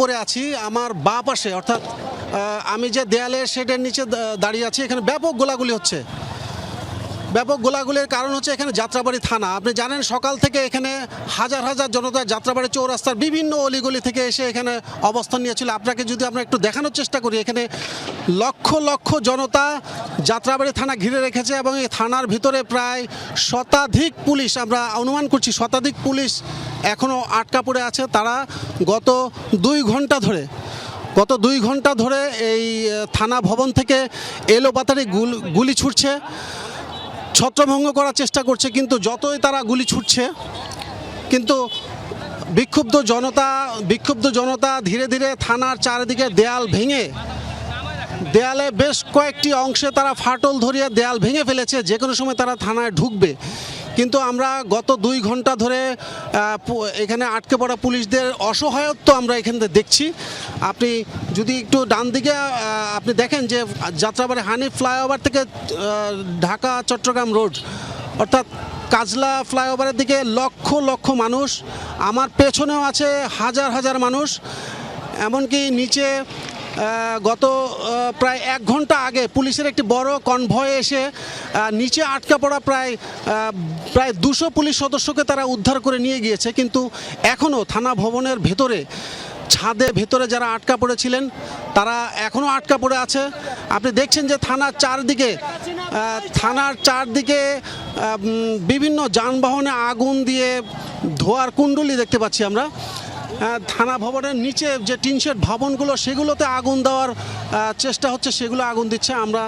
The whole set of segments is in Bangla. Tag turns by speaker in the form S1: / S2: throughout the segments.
S1: উপরে আছি, আমার বাঁ পাশে অর্থাৎ আমি যে দেয়ালের শেডের নিচে দাঁড়িয়ে আছি, এখানে ব্যাপক গোলাগুলি হচ্ছে। ব্যাপক গোলাগুলির কারণ হচ্ছে এখানে যাত্রাবাড়ি থানা। আপনি জানেন সকাল থেকে এখানে হাজার হাজার জনতা যাত্রাবাড়ি চৌরাস্তার বিভিন্ন অলিগলি থেকে এসে এখানে অবস্থান নিয়েছিল। আপনাকে যদি আমরা একটু দেখানোর চেষ্টা করি, এখানে লক্ষ লক্ষ জনতা যাত্রাবাড়ি থানা ঘিরে রেখেছে এবং এই থানার ভিতরে প্রায় শতাধিক পুলিশ, আমরা অনুমান করছি শতাধিক পুলিশ এখনও আটকা পড়ে আছে। তারা গত 2 ঘন্টা ধরে এই থানা ভবন থেকে এলোপাতাড়ি গুলি ছুটছে, ছত্রভঙ্গ করার চেষ্টা করছে। কিন্তু যতই তারা গুলি ছুটছে, কিন্তু বিক্ষুব্ধ জনতা ধীরে ধীরে থানার চারিদিকে দেয়াল ভেঙে, দেয়ালে বেশ কয়েকটি অংশে তারা ফাটল ধরিয়ে দেয়াল ভেঙে ফেলেছে। যে কোনো সময় তারা থানায় ঢুকবে। কিন্তু আমরা গত 2 ঘন্টা ধরে এখানে আটকে পড়া পুলিশদের অসহায়ত্ব আমরা এখানে দেখছি। আপনি যদি একটু ডান দিকে আপনি দেখেন যে যাত্রাবাড়ি হানিফ ফ্লাইওভার থেকে ঢাকা চট্টগ্রাম রোড অর্থাৎ কাজলা ফ্লাইওভারের দিকে লক্ষ লক্ষ মানুষ, আমার পেছনেও আছে হাজার হাজার মানুষ। এমনকি নিচে গত প্রায় 1 ঘন্টা আগে পুলিশের একটি বড় কনভয় এসে নিচে আটকা পড়া প্রায় 200 পুলিশ সদস্যকে তারা উদ্ধার করে নিয়ে গিয়েছে। কিন্তু এখনও থানা ভবনের ভেতরে, ছাদের ভেতরে যারা আটকা পড়েছিলেন তারা এখনও আটকা পড়ে আছে। আপনি দেখছেন যে থানার চারদিকে বিভিন্ন যানবাহনে আগুন দিয়ে ধোঁয়ার কুণ্ডলি দেখতে পাচ্ছি আমরা। থানা ভবনের নিচে যে টিনশেড ভবনগুলো, সেগুলোতে আগুন দেওয়ার চেষ্টা হচ্ছে, সেগুলো আগুন দিচ্ছে। আমরা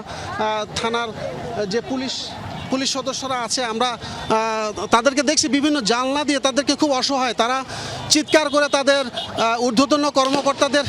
S1: থানার যে পুলিশ সদস্যরা আছে, আমরা তাদেরকে দেখছি বিভিন্ন জানলা দিয়ে, তাদেরকে খুব অসহায়, তারা চিৎকার করে তাদের ঊর্ধ্বতন কর্মকর্তাদের